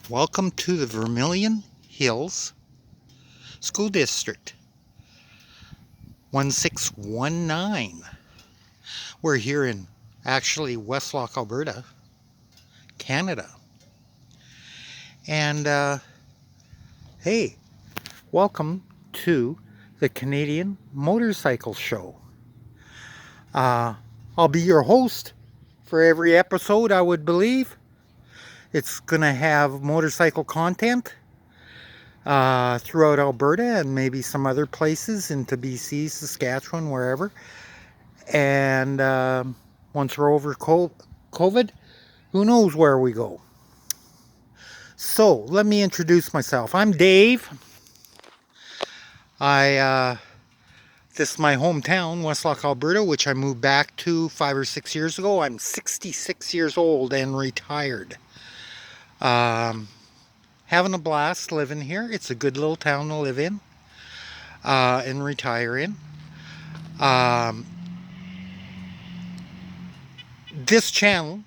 Welcome to the Vermilion Hills School District 1619. We're here in actually Westlock, Alberta, Canada. And hey, welcome to the Canadian Motorcycle Show. I'll be your host for every episode, I would believe. It's gonna have motorcycle content throughout Alberta and maybe some other places into BC, Saskatchewan, wherever. And once we're over COVID, who knows where we go. So let me introduce myself. I'm Dave. This is my hometown, Westlock, Alberta, which I moved back to 5 or 6 years ago. I'm 66 years old and retired. Having a blast living here. It's a good little town to live in and retire in. This channel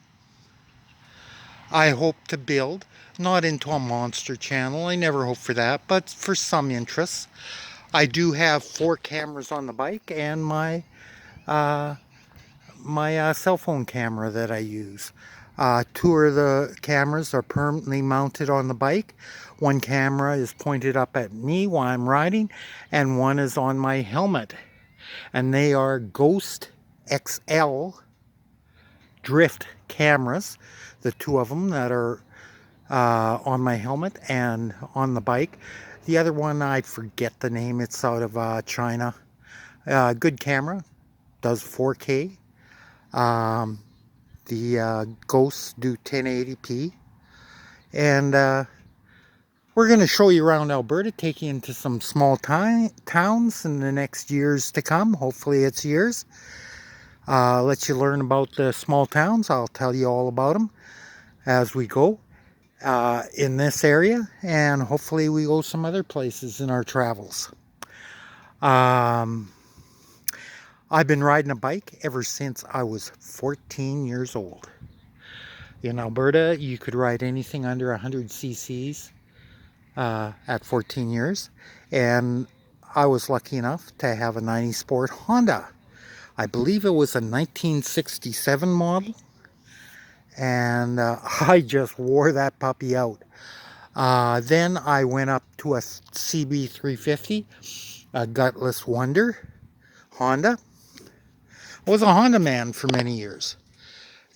I hope to build not into a monster channel. I never hope for that, but for some interests. I do have 4 cameras on the bike and my cell phone camera that I use. 2 of the cameras are permanently mounted on the bike. 1 camera is pointed up at me while I'm riding, and 1 is on my helmet. And they are Ghost XL drift cameras, the 2 of them that are on my helmet and on the bike. The other one, I forget the name. It's out of China. Good camera, does 4K. The Ghosts do 1080p. And we're going to show you around Alberta, take you into some small towns in the next years to come. Hopefully it's years. Let you learn about the small towns. I'll tell you all about them as we go in this area, and hopefully we go some other places in our travels. I've been riding a bike ever since I was 14 years old. In Alberta, you could ride anything under 100 cc's at 14 years, and I was lucky enough to have a 90 Sport Honda. I believe it was a 1967 model, and I just wore that puppy out. Then I went up to a CB350, a Gutless Wonder Honda. I was a Honda man for many years.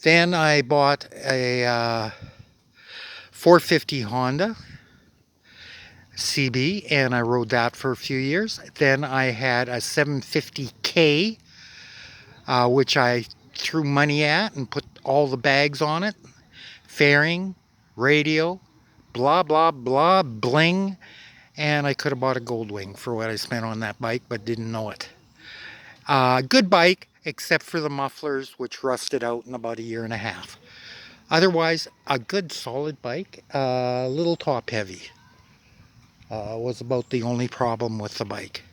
Then I bought a 450 Honda CB, and I rode that for a few years. Then I had a 750K, which I threw money at and put all the bags on it. Fairing, radio, blah, blah, blah, bling. And I could have bought a Goldwing for what I spent on that bike, but didn't know it. Good bike, except for the mufflers, which rusted out in about a year and a half. Otherwise, a good solid bike, a little top heavy. Was about the only problem with the bike.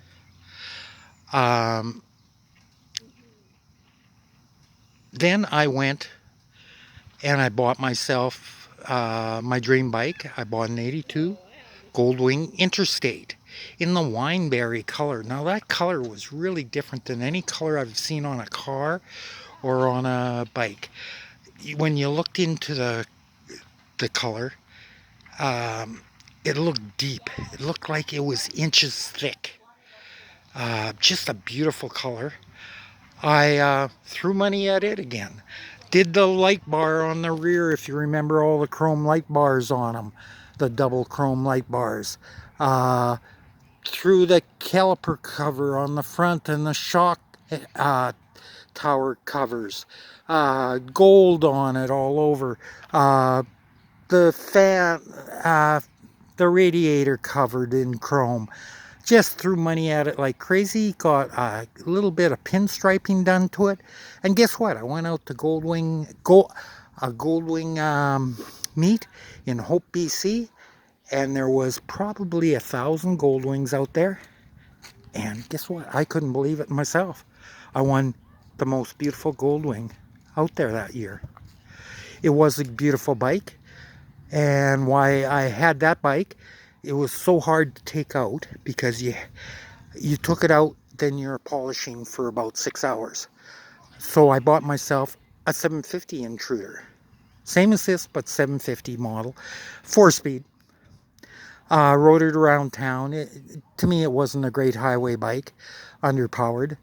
Then I went and I bought myself my dream bike. I bought an 82 Goldwing Interstate in the wineberry color. Now that color was really different than any color I've seen on a car or on a bike. When you looked into the color, it looked deep. It looked like it was inches thick. Just a beautiful color. I threw money at it again. Did the light bar on the rear, if you remember all the chrome light bars on them, the double chrome light bars. Threw the caliper cover on the front and the shock tower covers. Gold on it all over. The fan, the radiator covered in chrome. Just threw money at it like crazy. Got a little bit of pinstriping done to it. And guess what? I went out to Goldwing meet in Hope, BC. And there was probably 1,000 Goldwings out there. And guess what? I couldn't believe it myself. I won the most beautiful Goldwing out there that year. It was a beautiful bike. And why I had that bike, it was so hard to take out because you took it out, then you're polishing for about 6 hours. So I bought myself a 750 Intruder. Same as this, but 750 model. 4-speed. Rode it around town. To me, it wasn't a great highway bike. Underpowered.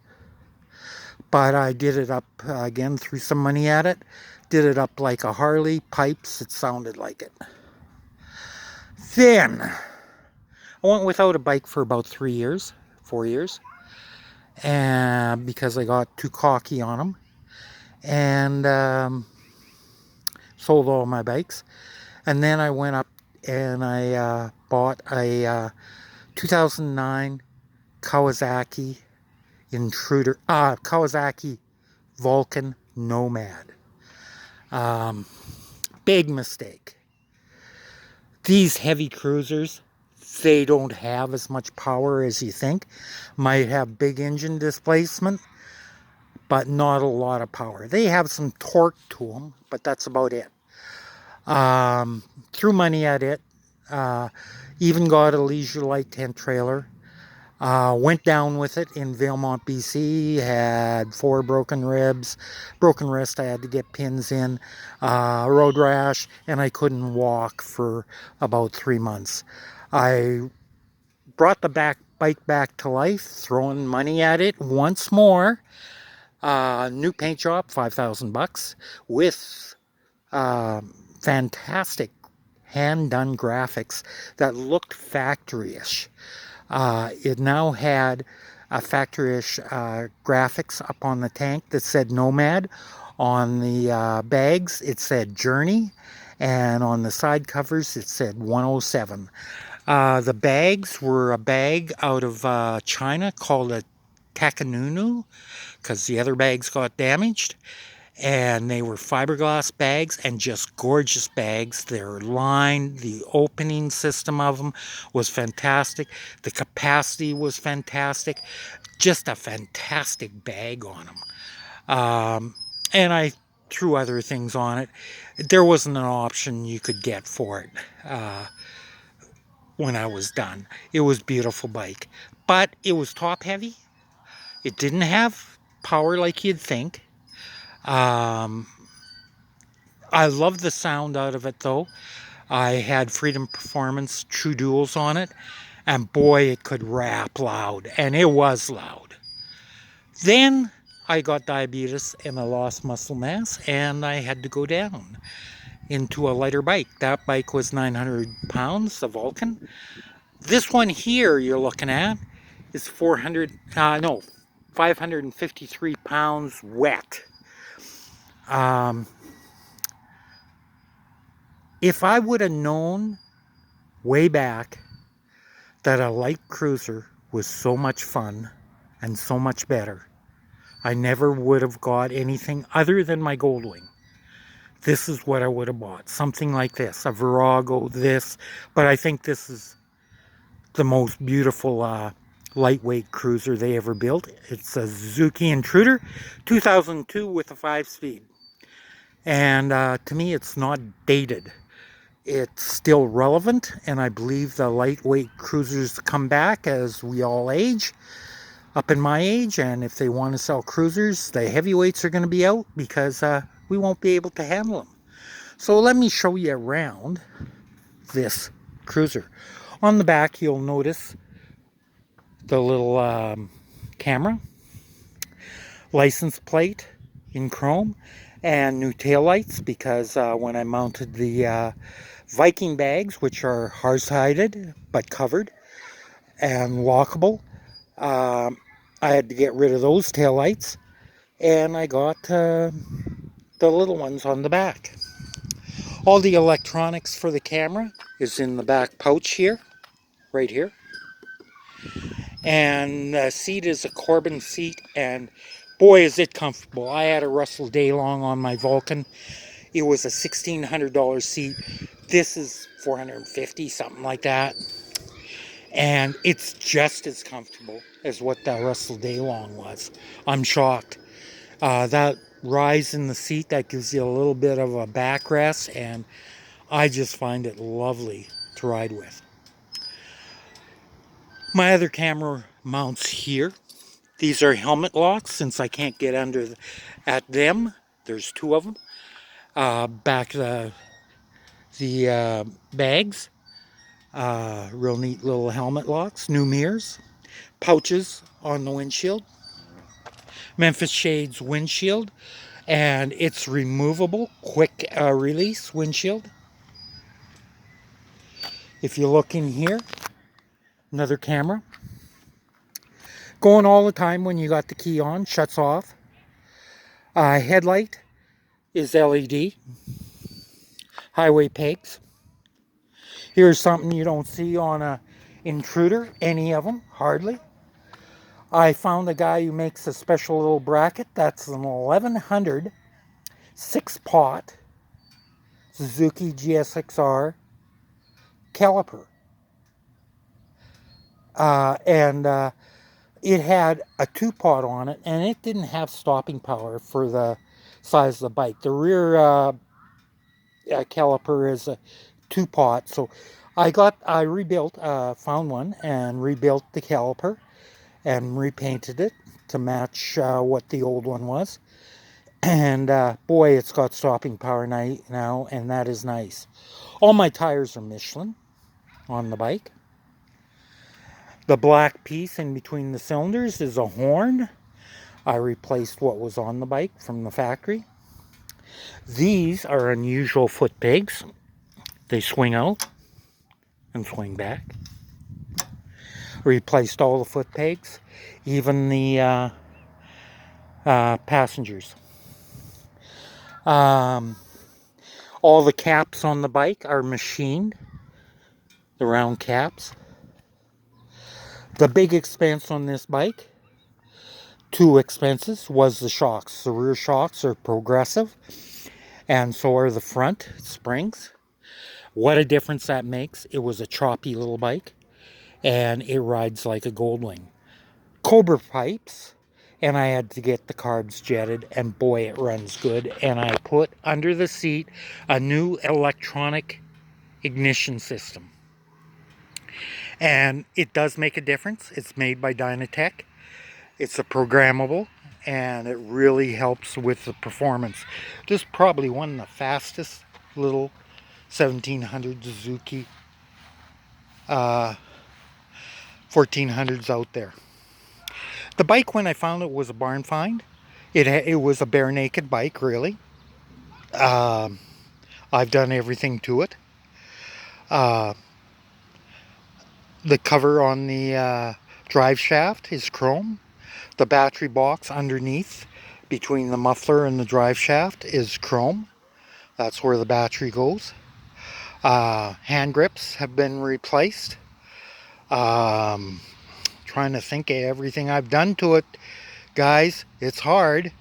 But I did it up, again, threw some money at it. Did it up like a Harley. Pipes, it sounded like it. Then, I went without a bike for about 3 years. 4 years. And because I got too cocky on them. And sold all my bikes. And then I went up and I bought a 2009 Kawasaki Intruder, Kawasaki Vulcan Nomad. Big mistake. These heavy cruisers, they don't have as much power as you think. Might have big engine displacement, but not a lot of power. They have some torque to them, but that's about it. Threw money at it. Even got a Leisure Light tent trailer. Went down with it in Valemount, BC. Had 4 broken ribs, broken wrist. I had to get pins in. Road rash, and I couldn't walk for about 3 months. I brought the bike back to life, throwing money at it once more. New paint job, $5,000, with fantastic hand-done graphics that looked factory-ish. It now had a factory-ish graphics up on the tank that said Nomad. On the bags, it said Journey. And on the side covers, it said 107. The bags were a bag out of China called a Takanunu, because the other bags got damaged. And they were fiberglass bags, and just gorgeous bags. They're lined. The opening system of them was fantastic. The capacity was fantastic. Just a fantastic bag on them. And I threw other things on it. There wasn't an option you could get for it when I was done. It was a beautiful bike, but it was top heavy. It didn't have power like you'd think. I love the sound out of it though. I had Freedom Performance True Duals on it, and boy, it could rap loud, and it was loud. Then I got diabetes and I lost muscle mass, and I had to go down into a lighter bike. That bike was 900 pounds, the Vulcan. This one here you're looking at is 553 pounds wet. If I would have known way back that a light cruiser was so much fun and so much better, I never would have got anything other than my Goldwing. This is what I would have bought. Something like this, a Virago, this. But I think this is the most beautiful lightweight cruiser they ever built. It's a Suzuki Intruder, 2002 with a 5-speed. And to me, it's not dated. It's still relevant, and I believe the lightweight cruisers come back as we all age, up in my age, and if they want to sell cruisers, the heavyweights are going to be out because we won't be able to handle them. So let me show you around this cruiser. On the back, you'll notice the little camera, license plate in chrome, and new taillights, because when I mounted the Viking bags, which are hard-sided but covered and lockable, I had to get rid of those taillights, and I got the little ones on the back. All the electronics for the camera is in the back pouch here, right here. And the seat is a Corbin seat, and boy is it comfortable. I had a Russell Daylong on my Vulcan. It was a $1,600 seat. This is $450, something like that. And it's just as comfortable as what that Russell Daylong was. I'm shocked. That rise in the seat, that gives you a little bit of a backrest, and I just find it lovely to ride with. My other camera mounts here. These are helmet locks, since I can't get under at them. There's two of them. Back the bags. Real neat little helmet locks. New mirrors. Pouches on the windshield. Memphis Shades windshield. And it's removable, quick release windshield. If you look in here, another camera. Going all the time when you got the key on, shuts off. Headlight is LED. Highway pegs. Here's something you don't see on a Intruder, any of them, hardly. I found a guy who makes a special little bracket. That's an 1100 6-pot Suzuki GSXR caliper. It had a 2-pot on it, and it didn't have stopping power for the size of the bike. The rear caliper is a 2-pot, so I rebuilt, found one and rebuilt the caliper and repainted it to match what the old one was. And boy, it's got stopping power now, and that is nice. All my tires are Michelin on the bike. The black piece in between the cylinders is a horn. I replaced what was on the bike from the factory. These are unusual foot pegs. They swing out and swing back. Replaced all the foot pegs, even the passengers. All the caps on the bike are machined, the round caps. The big expense on this bike, 2 expenses, was the shocks. The rear shocks are progressive, and so are the front springs. What a difference that makes. It was a choppy little bike, and it rides like a Goldwing. Cobra pipes, and I had to get the carbs jetted, and boy, it runs good. And I put under the seat a new electronic ignition system. And it does make a difference. It's made by Dynatech. It's a programmable, and it really helps with the performance. This is probably one of the fastest little 1700 Suzuki 1400s out there. The bike, when I found it, was a barn find. It was a bare naked bike, really. I've done everything to it. The cover on the drive shaft is chrome. The battery box underneath, between the muffler and the drive shaft, is chrome. That's where the battery goes. Hand grips have been replaced. Trying to think of everything I've done to it, guys. It's hard.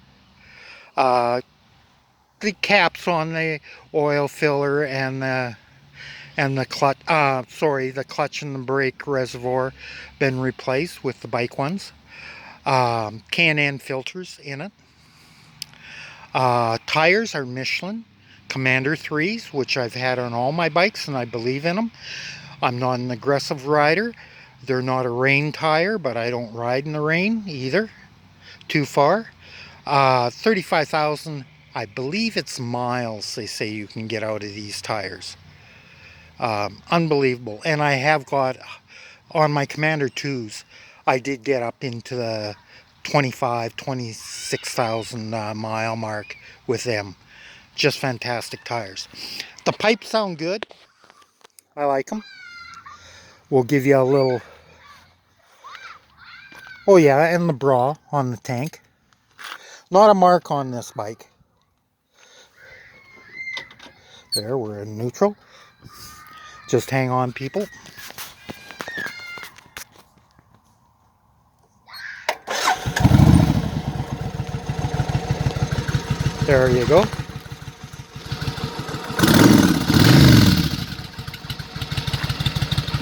The caps on the oil filler and the clutch, the clutch and the brake reservoir been replaced with the bike ones. Canadain filters in it. Tires are Michelin Commander 3s, which I've had on all my bikes, and I believe in them. I'm not an aggressive rider. They're not a rain tire, but I don't ride in the rain either. Too far. 35,000, I believe it's miles, they say you can get out of these tires. Unbelievable. And I have got, on my Commander 2s, I did get up into the 26,000 mile mark with them. Just fantastic tires. The pipes sound good. I like them. We'll give you a little... Oh yeah, and the bra on the tank. Not a mark on this bike. There, we're in neutral. Just hang on, people. There you go.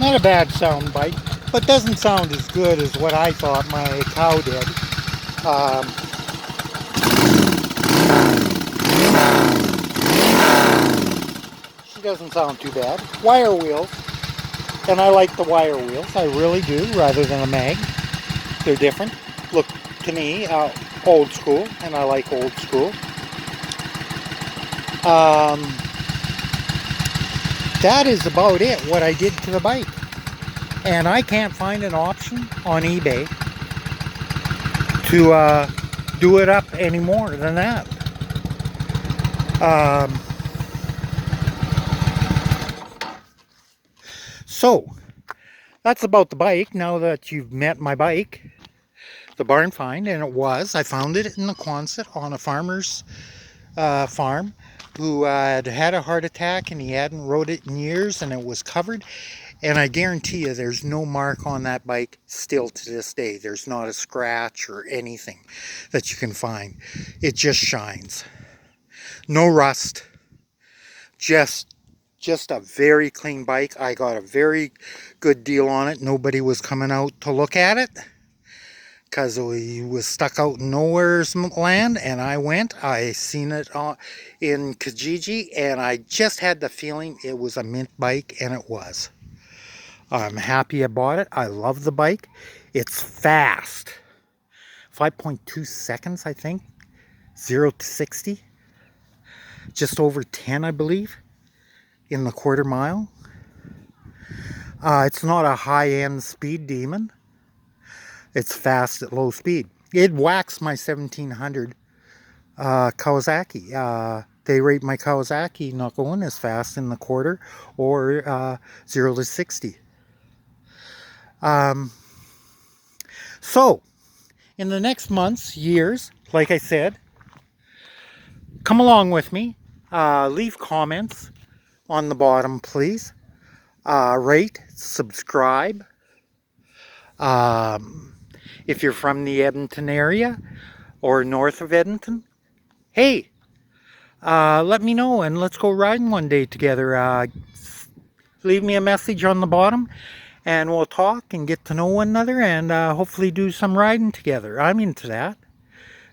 Not a bad sound bike, but doesn't sound as good as what I thought my cow did. She doesn't sound too bad. Wire wheels, and I like the wire wheels. I really do, rather than a mag. They're different. Look, to me, old school, and I like old school. That is about it, what I did to the bike. And I can't find an option on eBay to do it up any more than that. So, that's about the bike. Now that you've met my bike, the barn find, and I found it in the Quonset on a farmer's farm who had had a heart attack, and he hadn't rode it in years, and it was covered. And I guarantee you there's no mark on that bike still to this day. There's not a scratch or anything that you can find. It just shines. No rust. Just a very clean bike. I got a very good deal on it. Nobody was coming out to look at it because we was stuck out in nowhere's land, and I went. I seen it in Kijiji, and I just had the feeling it was a mint bike, and it was. I'm happy I bought it. I love the bike. It's fast. 5.2 seconds, I think. 0 to 60. Just over 10, I believe, in the quarter mile. It's not a high-end speed demon. It's fast at low speed. It whacks my 1700 Kawasaki. They rate my Kawasaki not going as fast in the quarter or 0 to 60. So, in the next months, years, like I said, come along with me. Leave comments on the bottom, please. Rate, subscribe. If you're from the Edmonton area or north of Edmonton, hey, let me know and let's go riding one day together. Leave me a message on the bottom and we'll talk and get to know one another and hopefully do some riding together. I'm into that,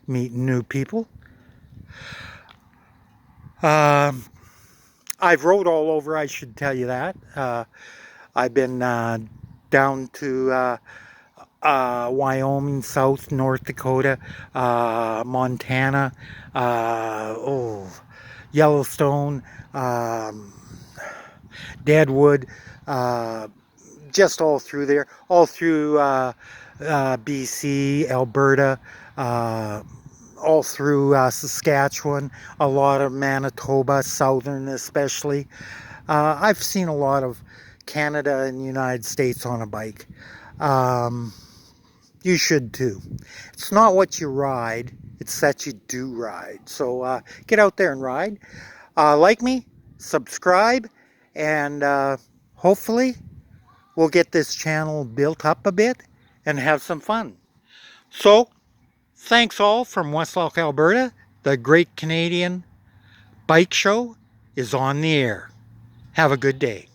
meeting new people. I've rode all over, I should tell you that. I've been down to Wyoming, South, North Dakota, Montana, Yellowstone, Deadwood, just all through there, all through BC, Alberta, all through Saskatchewan, a lot of Manitoba, southern especially. I've seen a lot of Canada and the United States on a bike. You should too. It's not what you ride, it's that you do ride. So get out there and ride. Like me, subscribe, and hopefully we'll get this channel built up a bit and have some fun. So, thanks all from Westlock, Alberta. The Great Canadian Bike Show is on the air. Have a good day.